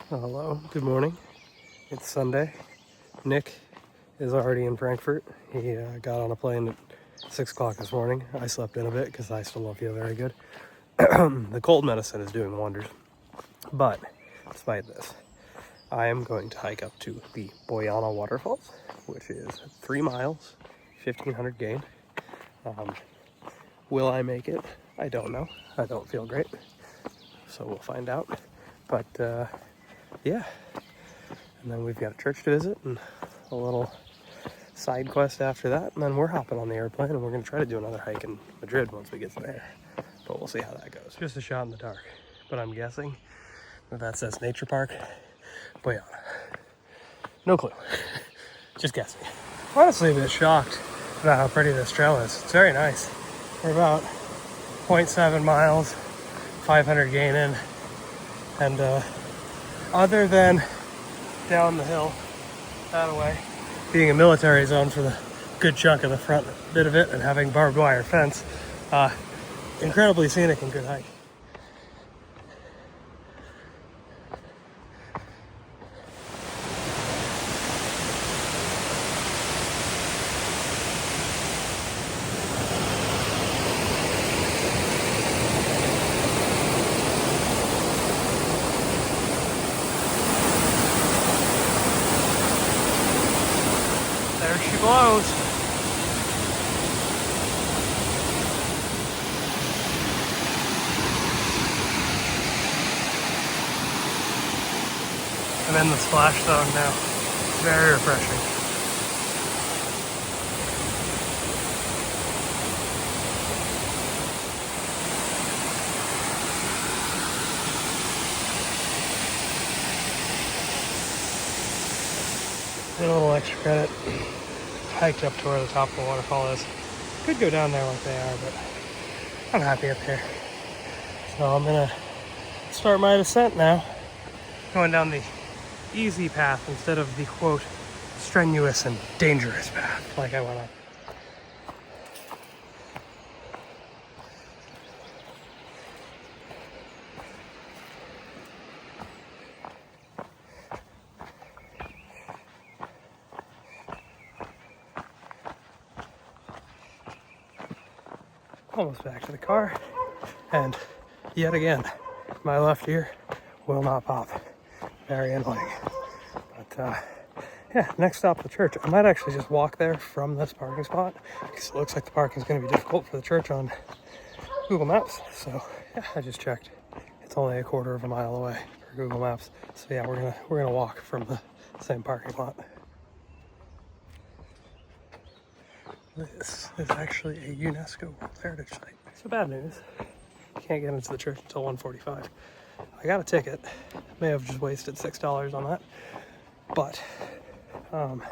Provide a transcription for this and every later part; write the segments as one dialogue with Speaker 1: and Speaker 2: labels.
Speaker 1: Hello, good morning. It's Sunday. Nick is already in Frankfurt. He got on a plane at 6 o'clock this morning. I slept in a bit because I still don't feel very good. The cold medicine is doing wonders. But despite this, I am going to hike up to the Boyana Waterfalls, which is 3 miles, 1,500 gain. Will I make it? I don't know. I don't feel great. So we'll find out. But yeah. And then we've got a church to visit and a little side quest after that. And then we're hopping on the airplane and we're going to try to do another hike in Madrid once we get there. But we'll see how that goes. Just a shot in the dark. But I'm guessing that says Nature Park Boyana. No clue. Just guessing. Honestly, a bit shocked about how pretty this trail is. It's very nice. We're about 0.7 miles, 500 gain in. And other than down the hill that way, being a military zone for the good chunk of the front bit of it and having barbed wire fence, incredibly scenic and good hike. There she blows. I'm in the splash zone now. Very refreshing. A little extra credit. Hiked up to where the top of the waterfall is. Could go down there like they are, but I'm happy up here. So I'm gonna start my descent now. Going down the easy path instead of the quote strenuous and dangerous path like I went up. Almost back to the car, and yet again, my left ear will not pop. Very annoying. But yeah, next stop, the church. I might actually just walk there from this parking spot because it looks like the parking is going to be difficult for the church on Google Maps. So yeah, I just checked. It's only a quarter of a mile away for Google Maps. So yeah, we're gonna walk from the same parking lot. This is actually a UNESCO World Heritage Site. So bad news, can't get into the church until 1:45. I got a ticket, may have just wasted $6 on that, but I'm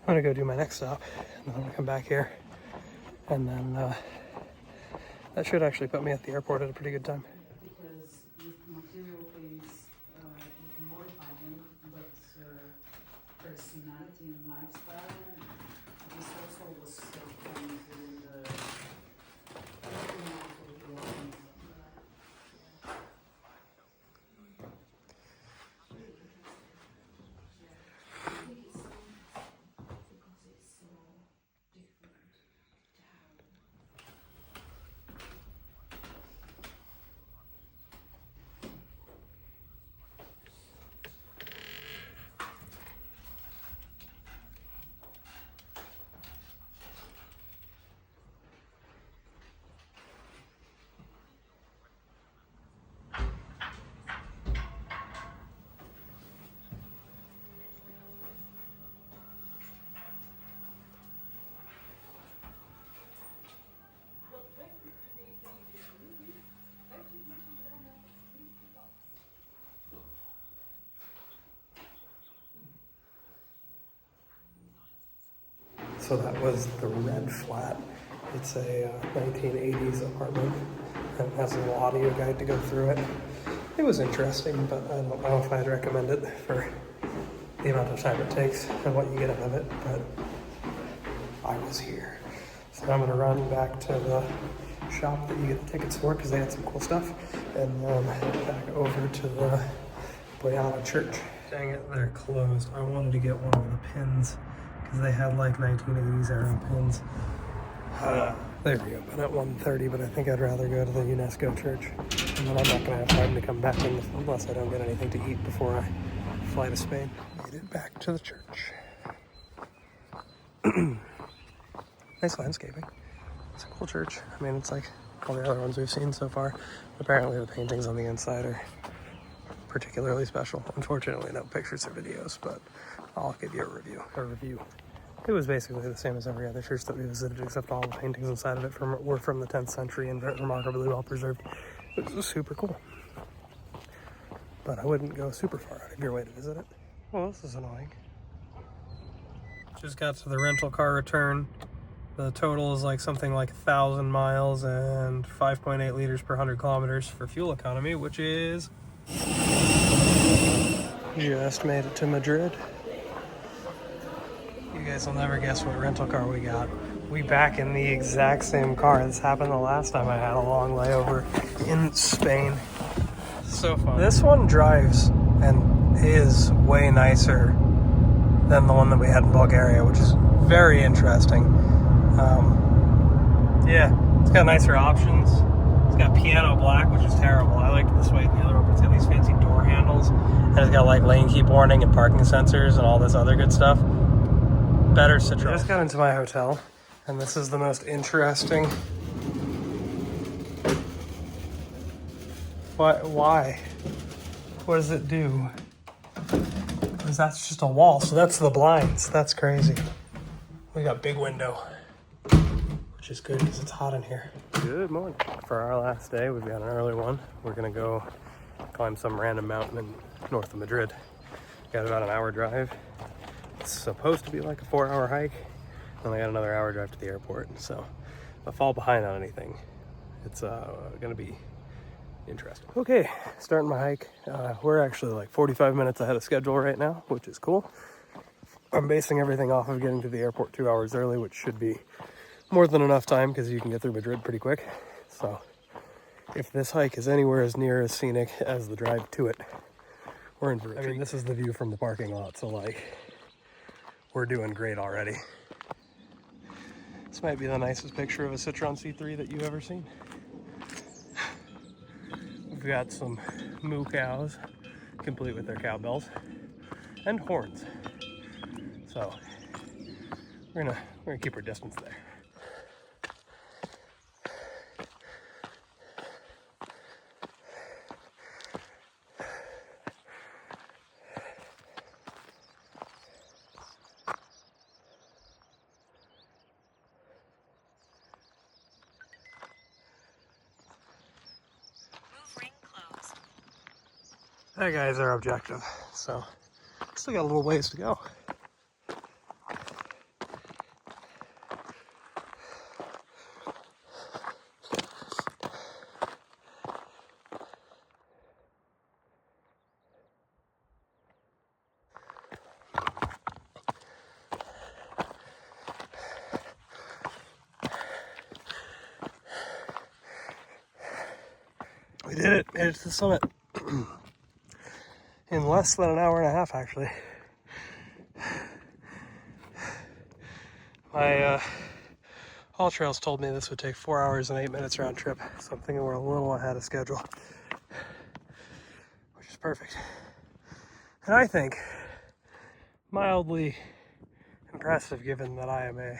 Speaker 1: gonna go do my next stop, and then I'm gonna come back here, and then that should actually put me at the airport at a pretty good time.
Speaker 2: Because material things modify them, but personality and lifestyle, this also was from the
Speaker 1: So that was the Red Flat. It's a 1980s apartment and has a little audio guide to go through it. It was interesting, but I don't know if I'd recommend it for the amount of time it takes and what you get out of it, but I was here. So I'm gonna run back to the shop that you get the tickets for because they had some cool stuff, and then back over to the Boyana Church. Dang it, they're closed. I wanted to get one of the pins because they had like 1980s era pins. They reopen at 1:30, but I think I'd rather go to the UNESCO church. And then I'm not gonna have time to come back unless I don't get anything to eat before I fly to Spain. Made it back to the church. Nice landscaping. It's a cool church. I mean, it's like all the other ones we've seen so far. Apparently the paintings on the inside are particularly special. Unfortunately, no pictures or videos, but I'll give you a review. It was basically the same as every other church that we visited, except all the paintings inside of it were from the 10th century and remarkably well preserved. It was super cool. But I wouldn't go super far out of your way to visit it. Well, this is annoying. Just got to the rental car return. The total is like something like 1,000 miles and 5.8 liters per 100 kilometers for fuel economy, which is... Just made it to Madrid. You guys will never guess what rental car we got. We back in the exact same car. This happened the last time I had a long layover in Spain. So fun. This one drives and is way nicer than the one that we had in Bulgaria, which is very interesting. Yeah, it's got nicer options. It's got piano black, which is terrible. I liked this way than the other one, but it's got these fancy door handles. And it's got like lane keep warning and parking sensors and all this other good stuff. Better Citroen. I just got into my hotel, and this is the most interesting... Why? What does it do? Because that's just a wall, so that's the blinds. That's crazy. We got big window, which is good because it's hot in here. Good morning. For our last day, we've got an early one. We're gonna go climb some random mountain in north of Madrid. Got about an hour drive. It's supposed to be like a 4-hour hike. Then I got another hour drive to the airport. So if I fall behind on anything, it's gonna be interesting. Okay, starting my hike. We're actually like 45 minutes ahead of schedule right now, which is cool. I'm basing everything off of getting to the airport 2 hours early, which should be more than enough time because you can get through Madrid pretty quick. So if this hike is anywhere as near as scenic as the drive to it, we're in for a treat. I mean, this is the view from the parking lot, so like, we're doing great already. This might be the nicest picture of a Citroen C3 that you've ever seen. We've got some moo cows, complete with their cowbells and horns. So we're gonna keep our distance there. That guy's our objective, so still got a little ways to go. We did it, made it to the summit. In less than an hour and a half, actually. My All Trails told me this would take 4 hours and 8 minutes round trip, so I'm thinking we're a little ahead of schedule, which is perfect. And I think mildly impressive given that I am a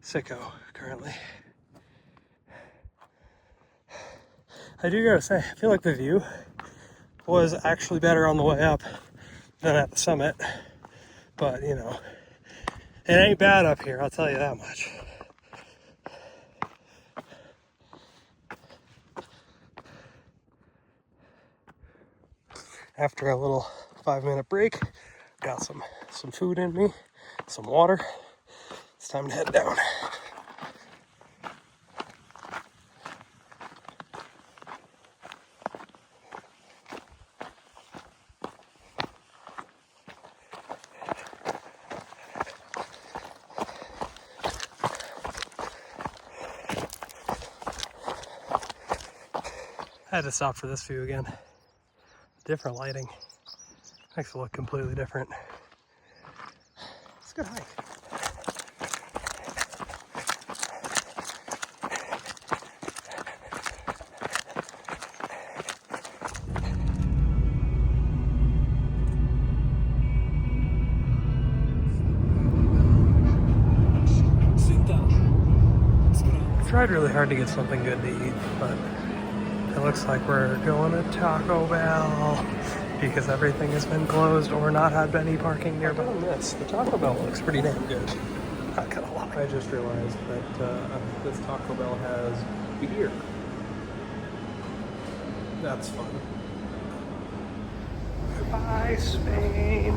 Speaker 1: sicko currently. I do gotta say, I feel like the view was actually better on the way up than at the summit, but you know, it ain't bad up here, I'll tell you that much. After a little 5-minute break, got some food in me, some water. It's time to head down. I had to stop for this view again. Different lighting. Makes it look completely different. It's a good hike. Tried really hard to get something good to eat, but it looks like we're going to Taco Bell because everything has been closed or not had any parking nearby. This, the Taco Bell looks pretty damn good. Not gonna lie. I just realized that this Taco Bell has beer. That's fun. Goodbye, Spain.